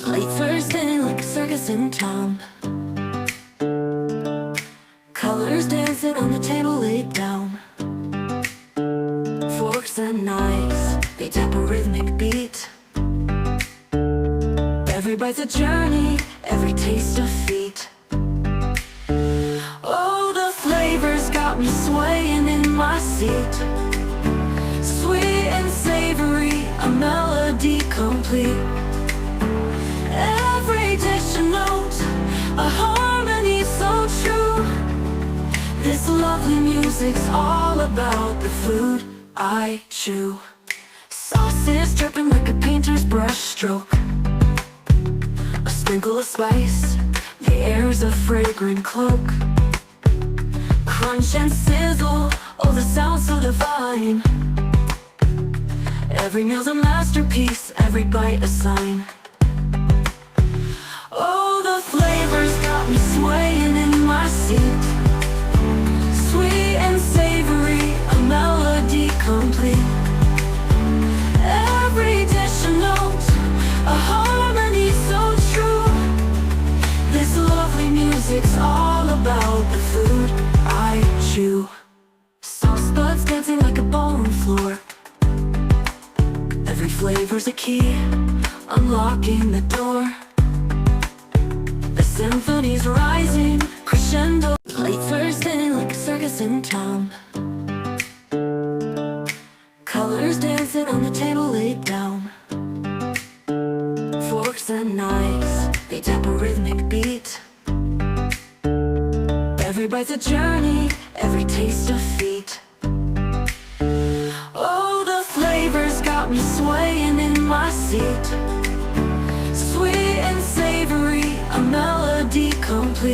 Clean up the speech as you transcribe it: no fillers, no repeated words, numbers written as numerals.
Late Thursday like a circus in town. Colors dancing on the table laid down. Forks and knives, they tap a rhythmic beat. Every bite's a journey, every taste a feat. Oh, the flavors got me swaying in my seat. Sweet and savory, a melody complete. Every dish a note, a harmony so true. This lovely music's all about the food I chew. Sauces dripping like a painter's brush stroke. A sprinkle of spice, the air's a fragrant cloak. Crunch and sizzle, oh the sound so divine. Every meal's a masterpiece, every bite a sign. Oh, the flavors got me swaying in my seat. Sweet and savory, a melody complete. Every dish a note, a harmony so true. This lovely music's all about the food I chew. Sauce buds dancing like a ballroom floor. Every flavor's a key, unlocking the door. The symphony's rising, crescendo. Late Thursday like a circus in town. Colors dancing on the table laid down. Forks and knives, they tap a rhythmic beat. Every bite's a journey, every taste a feat. Oh, the flavors got me swaying in my seat. Sweet and savory, a melody complete.